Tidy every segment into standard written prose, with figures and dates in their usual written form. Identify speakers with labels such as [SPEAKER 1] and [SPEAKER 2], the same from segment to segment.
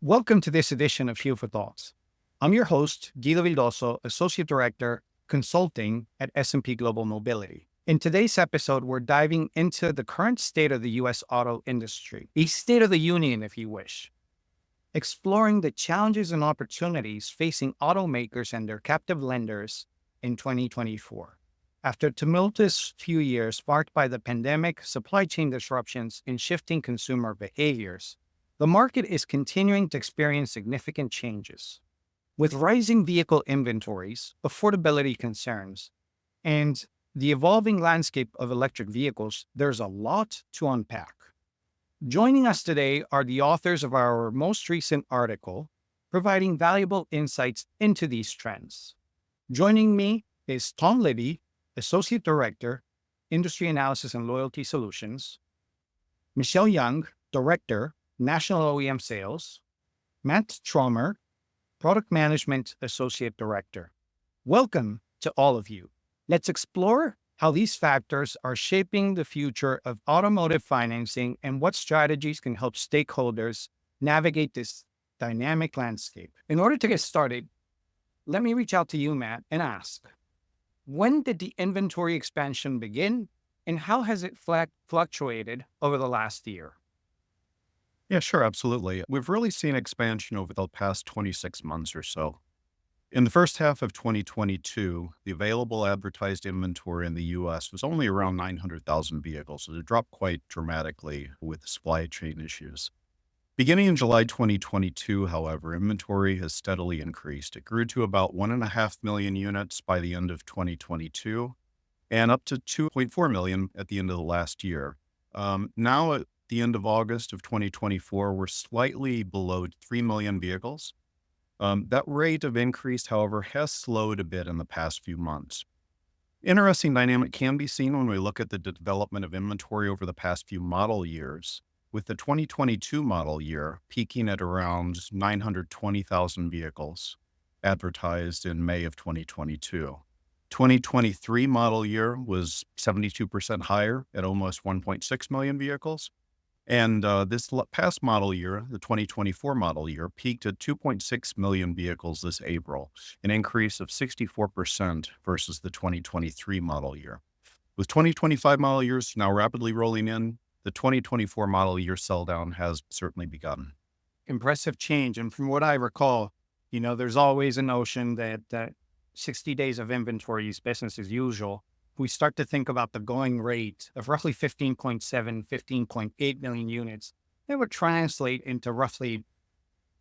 [SPEAKER 1] Welcome to this edition of Fuel for Thoughts. I'm your host, Guido Vildozo, Associate Director, Consulting at S&P Global Mobility. In today's episode, we're diving into the current state of the U.S. auto industry, a state of the union, if you wish, exploring the challenges and opportunities facing automakers and their captive lenders in 2024. After a tumultuous few years sparked by the pandemic, supply chain disruptions, and shifting consumer behaviors, the market is continuing to experience significant changes. With rising vehicle inventories, affordability concerns, and the evolving landscape of electric vehicles, there's a lot to unpack. Joining us today are the authors of our most recent article, providing valuable insights into these trends. Joining me is Tom Liddy, Associate Director, Industry Analysis and Loyalty Solutions, Michelle Young, Director, National OEM Sales, Matt Trommer, Product Management Associate Director. Welcome to all of you. Let's explore how these factors are shaping the future of automotive financing and what strategies can help stakeholders navigate this dynamic landscape. In order to get started, let me reach out to you, Matt, and ask, when did the inventory expansion begin and how has it fluctuated over the last year?
[SPEAKER 2] Yeah, sure, absolutely. We've really seen expansion over the past 26 months or so. In the first half of 2022, the available advertised inventory in the U.S. was only around 900,000 vehicles, so it dropped quite dramatically with supply chain issues. Beginning in July 2022, however, inventory has steadily increased. It grew to about 1.5 million units by the end of 2022 and up to 2.4 million at the end of the last year. Now, at the end of August of 2024, we're slightly below 3 million vehicles. That rate of increase, however, has slowed a bit in the past few months. Interesting dynamic can be seen when we look at the development of inventory over the past few model years, with the 2022 model year peaking at around 920,000 vehicles advertised in May of 2022. 2023 model year was 72% higher at almost 1.6 million vehicles. And this past model year, the 2024 model year, peaked at 2.6 million vehicles this April, an increase of 64% versus the 2023 model year. With 2025 model years now rapidly rolling in, the 2024 model year sell down has certainly begun.
[SPEAKER 1] Impressive change. And from what I recall, there's always a notion that 60 days of inventory is business as usual. We start to think about the going rate of roughly 15.7, 15.8 million units, that would translate into roughly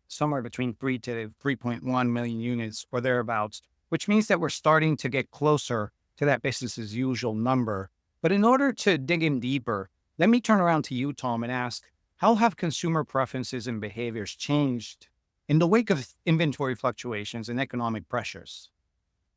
[SPEAKER 1] somewhere between 3 to 3.1 million units or thereabouts, which means that we're starting to get closer to that business as usual number. But in order to dig in deeper, let me turn around to you, Tom, and ask, how have consumer preferences and behaviors changed in the wake of inventory fluctuations and economic pressures?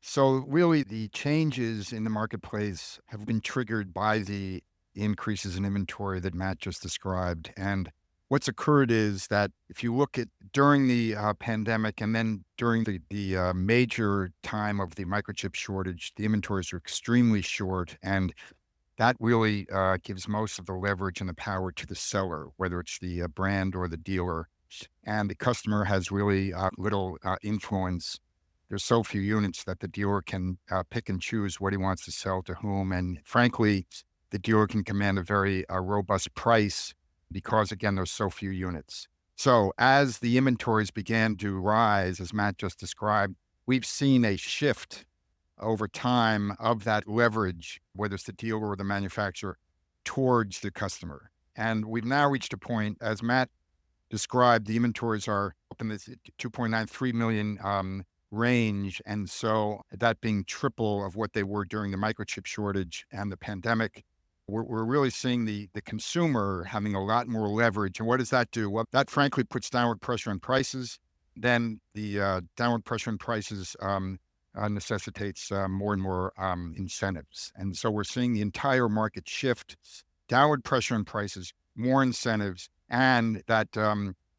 [SPEAKER 3] So really, the changes in the marketplace have been triggered by the increases in inventory that Matt just described. And what's occurred is that if you look at during the pandemic and then during the major time of the microchip shortage, the inventories are extremely short. And that really gives most of the leverage and the power to the seller, whether it's the brand or the dealer. And the customer has really little influence. There's so few units that the dealer can pick and choose what he wants to sell to whom. And frankly, the dealer can command a very robust price because, again, there's so few units. So as the inventories began to rise, as Matt just described, we've seen a shift over time of that leverage, whether it's the dealer or the manufacturer, towards the customer. And we've now reached a point, as Matt described, the inventories are up in the 2.93 million range. And so that being triple of what they were during the microchip shortage and the pandemic, we're really seeing the consumer having a lot more leverage. And what does that do? Well, that frankly puts downward pressure on prices. Then the downward pressure on prices necessitates more and more incentives. And so we're seeing the entire market shift, downward pressure on prices, more incentives, and that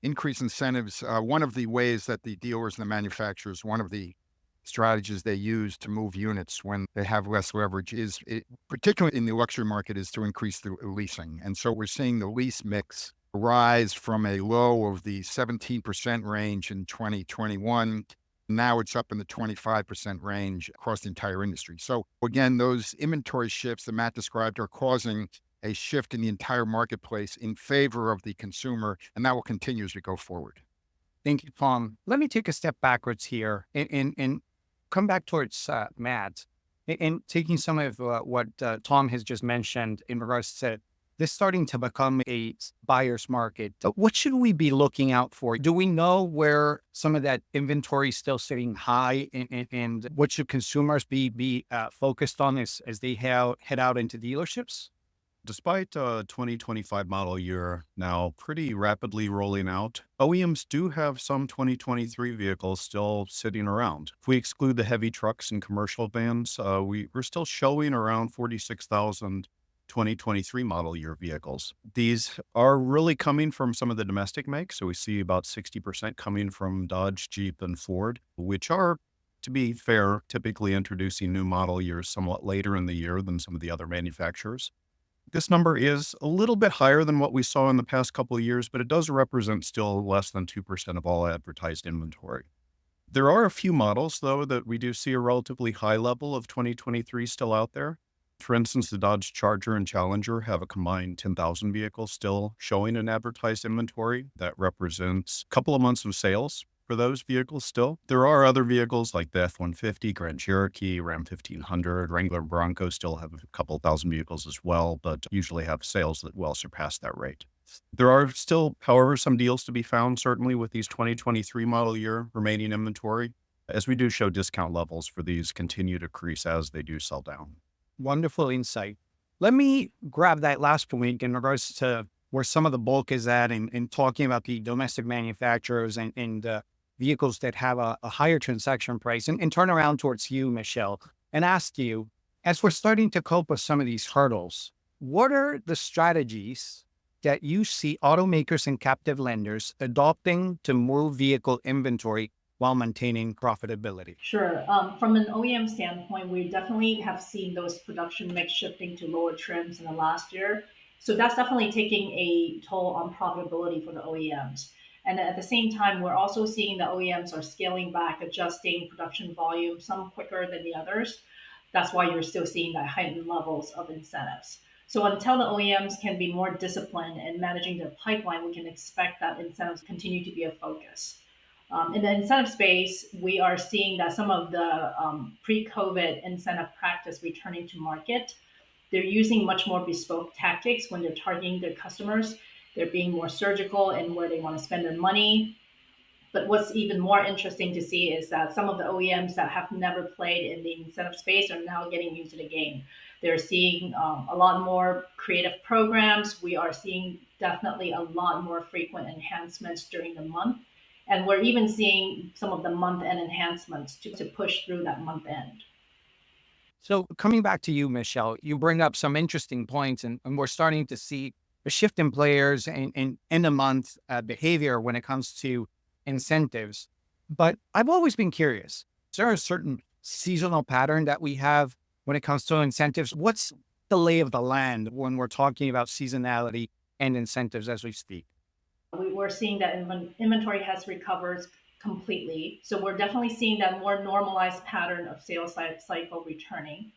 [SPEAKER 3] increase incentives. One of the ways that the dealers and the manufacturers, one of the strategies they use to move units when they have less leverage particularly in the luxury market, is to increase the leasing. And so we're seeing the lease mix rise from a low of the 17% range in 2021. Now it's up in the 25% range across the entire industry. So again, those inventory shifts that Matt described are causing a shift in the entire marketplace in favor of the consumer, and that will continue as we go forward.
[SPEAKER 1] Thank you, Tom. Let me take a step backwards here and come back towards Matt and taking some of what Tom has just mentioned in regards to this starting to become a buyer's market. What should we be looking out for? Do we know where some of that inventory is still sitting high, and what should consumers be focused on as they head out into dealerships?
[SPEAKER 2] Despite 2025 model year now pretty rapidly rolling out, OEMs do have some 2023 vehicles still sitting around. If we exclude the heavy trucks and commercial vans, we're still showing around 46,000 2023 model year vehicles. These are really coming from some of the domestic makes. So we see about 60% coming from Dodge, Jeep, and Ford, which are, to be fair, typically introducing new model years somewhat later in the year than some of the other manufacturers. This number is a little bit higher than what we saw in the past couple of years, but it does represent still less than 2% of all advertised inventory. There are a few models, though, that we do see a relatively high level of 2023 still out there. For instance, the Dodge Charger and Challenger have a combined 10,000 vehicles still showing in advertised inventory. That represents a couple of months of sales for those vehicles still. There are other vehicles like the F-150, Grand Cherokee, Ram 1500, Wrangler Bronco still have a couple thousand vehicles as well, but usually have sales that well surpass that rate. There are still, however, some deals to be found, certainly with these 2023 model year remaining inventory, as we do show discount levels for these continue to decrease as they do sell down.
[SPEAKER 1] Wonderful insight. Let me grab that last point in regards to where some of the bulk is at in talking about the domestic manufacturers and vehicles that have a higher transaction price and turn around towards you, Michelle, and ask you, as we're starting to cope with some of these hurdles, what are the strategies that you see automakers and captive lenders adopting to move vehicle inventory while maintaining profitability?
[SPEAKER 4] Sure. From an OEM standpoint, we definitely have seen those production mix shifting to lower trims in the last year. So that's definitely taking a toll on profitability for the OEMs. And at the same time, we're also seeing the OEMs are scaling back, adjusting production volume, some quicker than the others. That's why you're still seeing that heightened levels of incentives. So until the OEMs can be more disciplined in managing their pipeline, we can expect that incentives continue to be a focus. In the incentive space, we are seeing that some of the pre-COVID incentive practice returning to market. They're using much more bespoke tactics when they're targeting their customers. They're being more surgical in where they want to spend their money. But what's even more interesting to see is that some of the OEMs that have never played in the incentive space are now getting into the game. They're seeing a lot more creative programs. We are seeing definitely a lot more frequent enhancements during the month. And we're even seeing some of the month-end enhancements to push through that month-end.
[SPEAKER 1] So coming back to you, Michelle, you bring up some interesting points, and we're starting to see a shift in players and end of month behavior when it comes to incentives. But I've always been curious, is there a certain seasonal pattern that we have when it comes to incentives? What's the lay of the land when we're talking about seasonality and incentives as we speak?
[SPEAKER 4] We're seeing that inventory has recovered completely. So we're definitely seeing that more normalized pattern of sales cycle returning.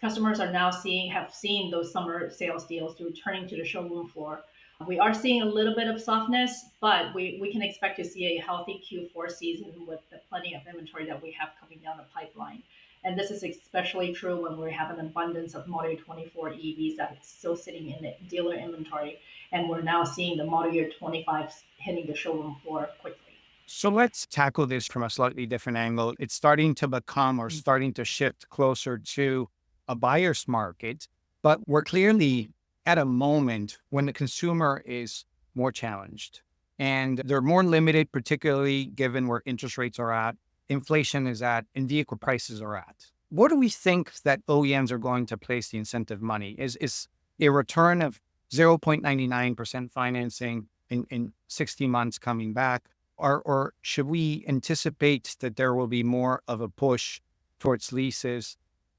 [SPEAKER 4] Customers are now have seen those summer sales deals returning to the showroom floor. We are seeing a little bit of softness, but we can expect to see a healthy Q4 season with the plenty of inventory that we have coming down the pipeline. And this is especially true when we have an abundance of Model Year 24 EVs that is still sitting in the dealer inventory. And we're now seeing the Model Year 25s hitting the showroom floor quickly.
[SPEAKER 1] So let's tackle this from a slightly different angle. It's starting to become or starting to shift closer to a buyer's market, but we're clearly at a moment when the consumer is more challenged and they're more limited, particularly given where interest rates are at, inflation is at, and vehicle prices are at. What do we think that OEMs are going to place the incentive money? Is a return of 0.99% financing in 60 months coming back? Or should we anticipate that there will be more of a push towards leases?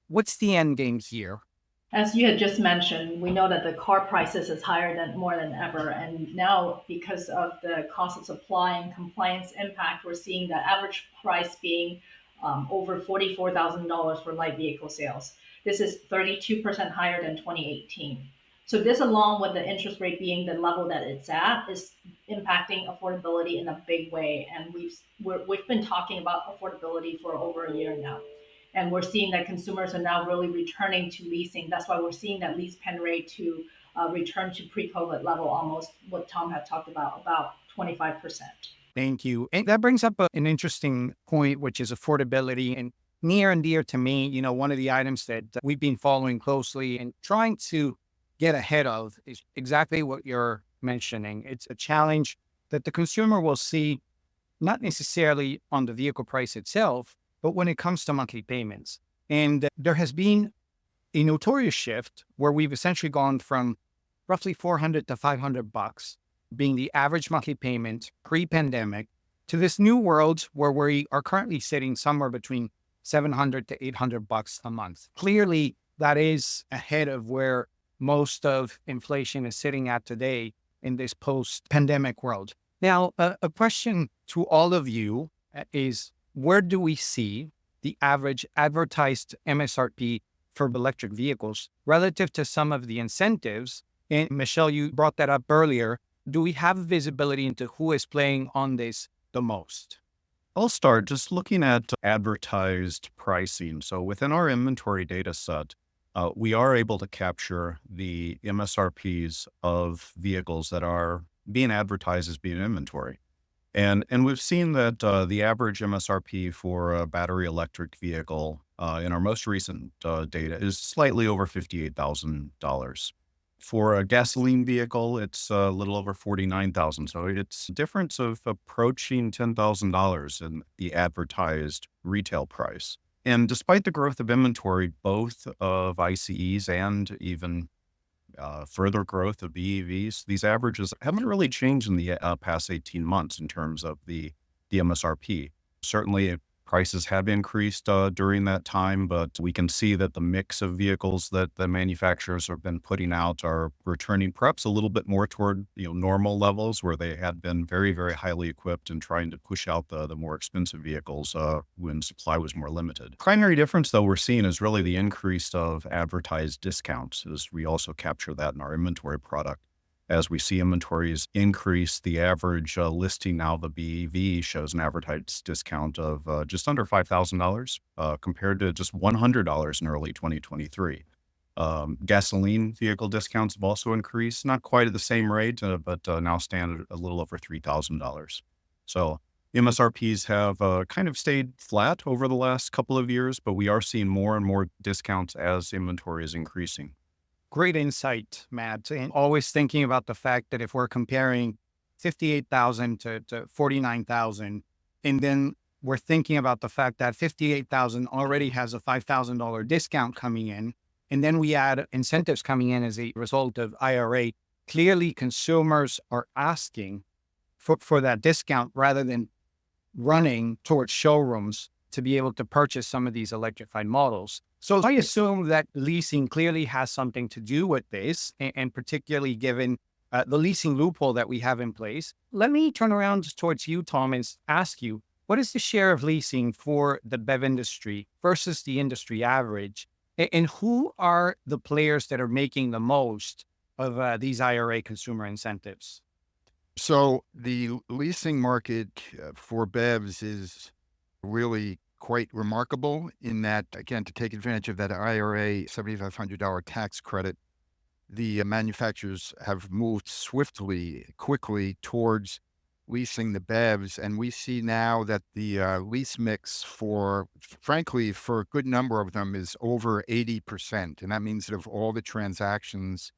[SPEAKER 1] What's the end game here?
[SPEAKER 4] As you had just mentioned, we know that the car prices is higher than more than ever, and now because of the cost of supply and compliance impact, we're seeing the average price being over $44,000 for light vehicle sales. This is 32% higher than 2018. So this, along with the interest rate being the level that it's at, is impacting affordability in a big way. And we've been talking about affordability for over a year now, and we're seeing that consumers are now really returning to leasing. That's why we're seeing that lease pen rate to return to pre-COVID level, almost what Tom had talked about 25%.
[SPEAKER 1] Thank you. And that brings up an interesting point, which is affordability. And near and dear to me, one of the items that we've been following closely and trying to get ahead of is exactly what you're mentioning. It's a challenge that the consumer will see, not necessarily on the vehicle price itself, but when it comes to monthly payments. And there has been a notorious shift where we've essentially gone from roughly $400 to $500 being the average monthly payment pre-pandemic to this new world where we are currently sitting somewhere between $700 to $800 a month. Clearly, that is ahead of where most of inflation is sitting at today in this post-pandemic world. Now, a question to all of you is, where do we see the average advertised MSRP for electric vehicles relative to some of the incentives? And Michelle, you brought that up earlier. Do we have visibility into who is playing on this the most?
[SPEAKER 2] I'll start just looking at advertised pricing. So within our inventory data set, we are able to capture the MSRPs of vehicles that are being advertised as being inventory. And we've seen that the average MSRP for a battery electric vehicle in our most recent data is slightly over $58,000. For a gasoline vehicle, it's a little over $49,000. So it's a difference of approaching $10,000 in the advertised retail price. And despite the growth of inventory, both of ICEs and even further growth of BEVs, these averages haven't really changed in the past 18 months in terms of the MSRP. Certainly, prices have increased during that time, but we can see that the mix of vehicles that the manufacturers have been putting out are returning perhaps a little bit more toward normal levels, where they had been very, very highly equipped and trying to push out the more expensive vehicles when supply was more limited. Primary difference, though, we're seeing is really the increase of advertised discounts, as we also capture that in our inventory product. As we see inventories increase, the average listing now, the BEV, shows an advertised discount of just under $5,000 compared to just $100 in early 2023. Gasoline vehicle discounts have also increased, not quite at the same rate, but now stand at a little over $3,000. So MSRPs have kind of stayed flat over the last couple of years, but we are seeing more and more discounts as inventory is increasing.
[SPEAKER 1] Great insight, Matt. And always thinking about the fact that if we're comparing 58,000 to 49,000, and then we're thinking about the fact that 58,000 already has a $5,000 discount coming in, and then we add incentives coming in as a result of IRA, clearly consumers are asking for that discount rather than running towards showrooms to be able to purchase some of these electrified models. So I assume that leasing clearly has something to do with this, and particularly given the leasing loophole that we have in place. Let me turn around towards you, Tom, and ask you, what is the share of leasing for the BEV industry versus the industry average? And who are the players that are making the most of these IRA consumer incentives?
[SPEAKER 3] So the leasing market for BEVs is really quite remarkable in that, again, to take advantage of that IRA $7,500 tax credit, the manufacturers have moved quickly towards leasing the BEVs. And we see now that the lease mix frankly, for a good number of them is over 80%. And that means that of all the transactions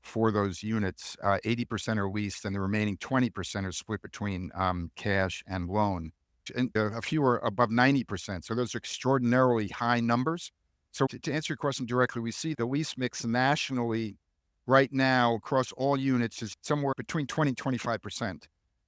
[SPEAKER 3] for those units, 80% are leased and the remaining 20% are split between cash and loan. And a few are above 90%. So those are extraordinarily high numbers. So to answer your question directly, we see the lease mix nationally right now across all units is somewhere between 20 and 25%.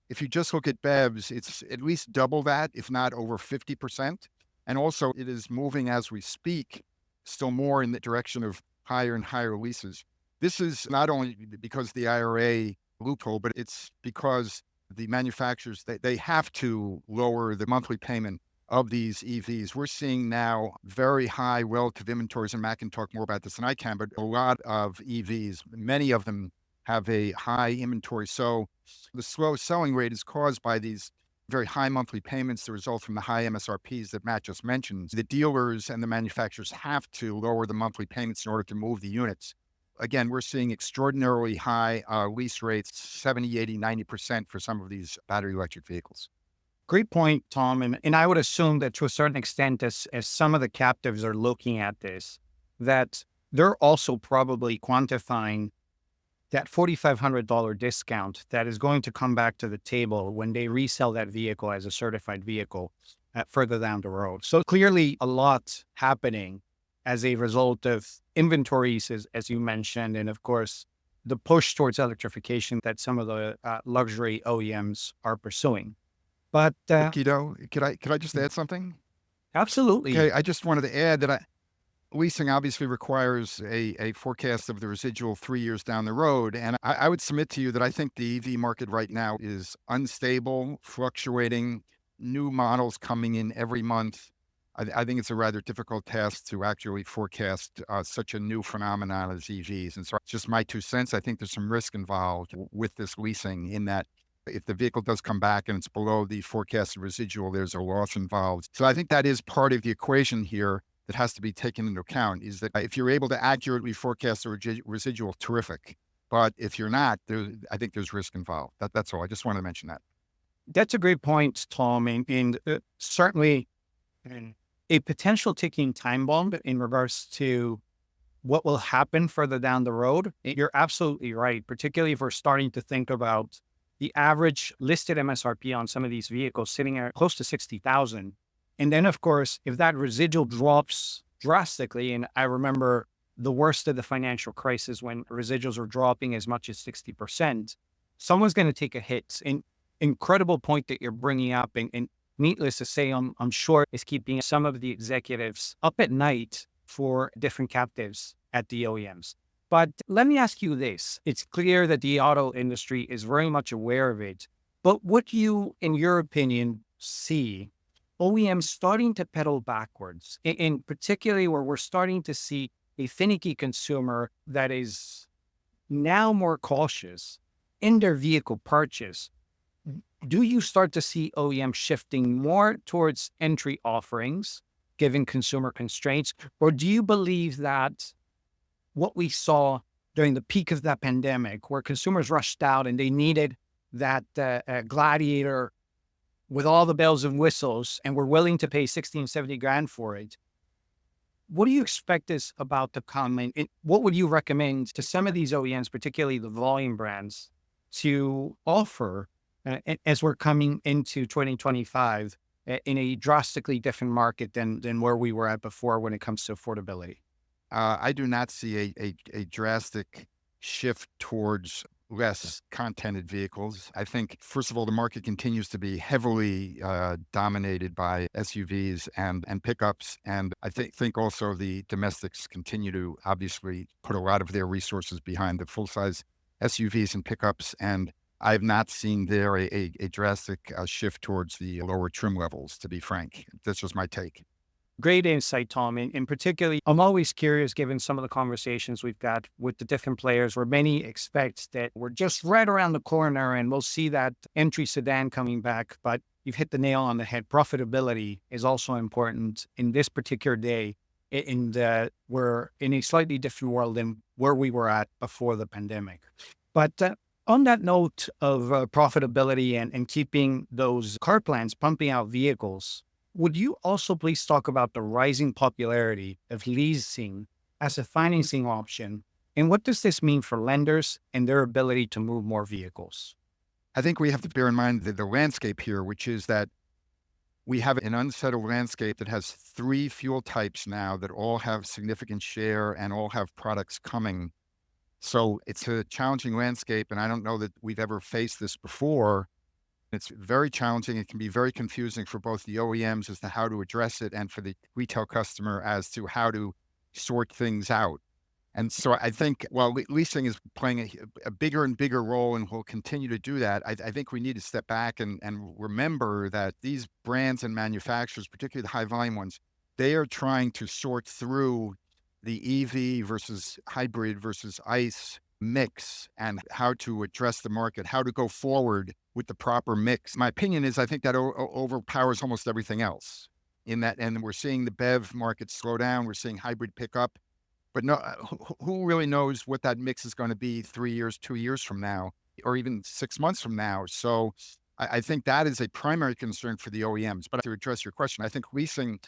[SPEAKER 3] If you just look at BEVs, it's at least double that, if not over 50%. And also it is moving as we speak, still more in the direction of higher and higher leases. This is not only because of the IRA loophole, but it's because the manufacturers, they have to lower the monthly payment of these EVs. We're seeing now very high relative inventories, and Matt can talk more about this than I can, but a lot of EVs, many of them have a high inventory. So the slow selling rate is caused by these very high monthly payments that result from the high MSRPs that Matt just mentioned. The dealers and the manufacturers have to lower the monthly payments in order to move the units. Again, we're seeing extraordinarily high lease rates, 70, 80, 90% for some of these battery electric vehicles.
[SPEAKER 1] Great point, Tom. And I would assume that to a certain extent, as some of the captives are looking at this, that they're also probably quantifying that $4,500 discount that is going to come back to the table when they resell that vehicle as a certified vehicle further down the road. So clearly a lot happening as a result of inventories, as you mentioned, and of course, the push towards electrification that some of the luxury OEMs are pursuing. But
[SPEAKER 3] Guido, could I just add something?
[SPEAKER 1] absolutely.
[SPEAKER 3] Okay, I just wanted to add that leasing obviously requires a forecast of the residual 3 years down the road. And I would submit to you that I think the EV market right now is unstable, fluctuating, new models coming in every month. I think it's a rather difficult task to actually forecast such a new phenomenon as EVs. And so it's just my 2 cents. I think there's some risk involved with this leasing in that if the vehicle does come back and it's below the forecasted residual, there's a loss involved. So I think that is part of the equation here that has to be taken into account, is that if you're able to accurately forecast the residual, terrific. But if you're not, I think there's risk involved. That's all. I just wanted to mention that.
[SPEAKER 1] That's a great point, Tom. And certainly a potential ticking time bomb in regards to what will happen further down the road. You're absolutely right, particularly if we're starting to think about the average listed MSRP on some of these vehicles sitting at close to 60,000. And then, of course, if that residual drops drastically, and I remember the worst of the financial crisis when residuals were dropping as much as 60%, someone's going to take a hit. An incredible point that you're bringing up, and needless to say, I'm sure is keeping some of the executives up at night for different captives at the OEMs. But let me ask you this. It's clear that the auto industry is very much aware of it. But what do you, in your opinion, see OEMs starting to pedal backwards, in particularly where we're starting to see a finicky consumer that is now more cautious in their vehicle purchase? Do you start to see OEMs shifting more towards entry offerings, given consumer constraints? Or do you believe that what we saw during the peak of that pandemic, where consumers rushed out and they needed that Gladiator with all the bells and whistles and were willing to pay 60 and 70 grand for it, what do you expect is about to come? And what would you recommend to some of these OEMs, particularly the volume brands, to offer as we're coming into 2025 in a drastically different market than where we were at before when it comes to affordability?
[SPEAKER 3] I do not see a drastic shift towards less contented vehicles. I think, first of all, the market continues to be heavily dominated by SUVs and pickups. And I think also the domestics continue to obviously put a lot of their resources behind the full-size SUVs and pickups. And I've not seen there a drastic shift towards the lower trim levels, to be frank. That's just my take.
[SPEAKER 1] Great insight, Tom. And particularly, I'm always curious, given some of the conversations we've got with the different players, where many expect that we're just right around the corner and we'll see that entry sedan coming back. But you've hit the nail on the head. Profitability is also important in this particular day. We're in a slightly different world than where we were at before the pandemic. But on that note of profitability and keeping those car plants pumping out vehicles, would you also please talk about the rising popularity of leasing as a financing option? And what does this mean for lenders and their ability to move more vehicles?
[SPEAKER 3] I think we have to bear in mind the landscape here, which is that we have an unsettled landscape that has 3 fuel types now that all have significant share and all have products coming. So it's a challenging landscape, and I don't know that we've ever faced this before. It's very challenging. It can be very confusing for both the OEMs as to how to address it and for the retail customer as to how to sort things out. And so I think while leasing is playing a bigger and bigger role and will continue to do that, I think we need to step back and remember that these brands and manufacturers, particularly the high volume ones, they are trying to sort through the EV versus hybrid versus ICE mix and how to address the market, how to go forward with the proper mix. My opinion is I think that overpowers almost everything else in that. And we're seeing the BEV market slow down. We're seeing hybrid pick up. But no, who really knows what that mix is going to be 3 years, 2 years from now, or even 6 months from now? So I think that is a primary concern for the OEMs. But to address your question, I think leasing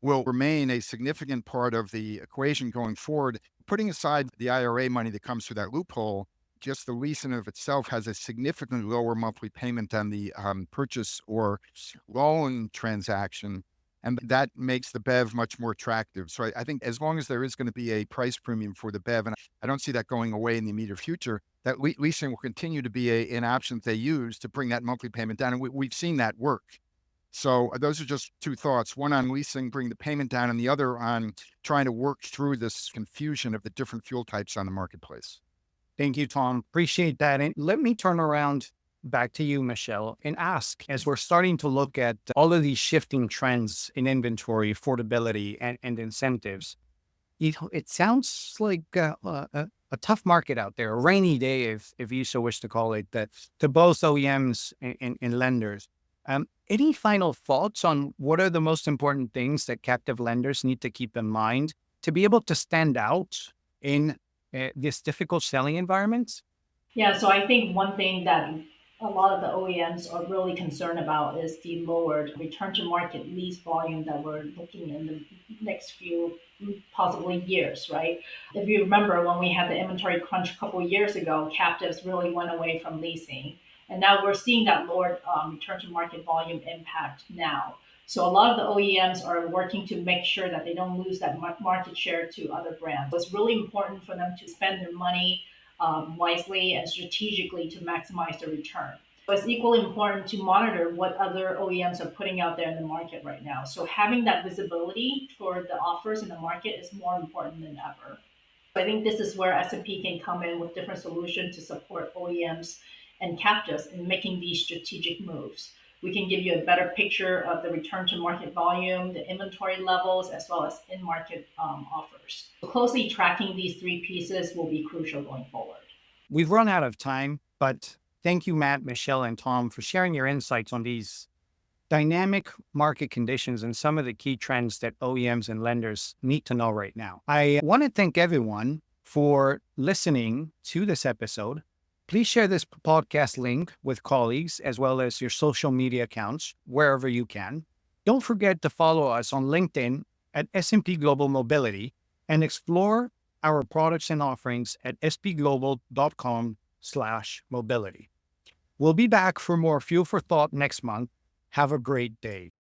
[SPEAKER 3] will remain a significant part of the equation going forward. Putting aside the IRA money that comes through that loophole, just the lease in of itself has a significantly lower monthly payment than the purchase or loan transaction. And that makes the BEV much more attractive. So I think as long as there is going to be a price premium for the BEV, and I don't see that going away in the immediate future, that leasing will continue to be an option that they use to bring that monthly payment down. And we've seen that work. So those are just two thoughts, one on leasing, bring the payment down, and the other on trying to work through this confusion of the different fuel types on the marketplace.
[SPEAKER 1] Thank you, Tom. Appreciate that. And let me turn around back to you, Michelle, and ask, as we're starting to look at all of these shifting trends in inventory, affordability, and incentives, it sounds like a tough market out there, a rainy day, if you so wish to call it, that to both OEMs and lenders. Any final thoughts on what are the most important things that captive lenders need to keep in mind to be able to stand out in this difficult selling environment?
[SPEAKER 4] Yeah, so I think one thing that a lot of the OEMs are really concerned about is the lowered return to market lease volume that we're looking in the next few possibly years, right? If you remember when we had the inventory crunch a couple of years ago, captives really went away from leasing. And now we're seeing that lowered return to market volume impact now. So a lot of the OEMs are working to make sure that they don't lose that market share to other brands. So it's really important for them to spend their money wisely and strategically to maximize the return. But it's equally important to monitor what other OEMs are putting out there in the market right now. So having that visibility for the offers in the market is more important than ever. I think this is where S&P can come in with different solutions to support OEMs and captives in making these strategic moves. We can give you a better picture of the return to market volume, the inventory levels, as well as in-market offers. So closely tracking these three pieces will be crucial going forward.
[SPEAKER 1] We've run out of time, but thank you, Matt, Michelle, and Tom, for sharing your insights on these dynamic market conditions and some of the key trends that OEMs and lenders need to know right now. I want to thank everyone for listening to this episode. Please share this podcast link with colleagues as well as your social media accounts wherever you can. Don't forget to follow us on LinkedIn at S&P Global Mobility and explore our products and offerings at spglobal.com/mobility. We'll be back for more Fuel for Thought next month. Have a great day.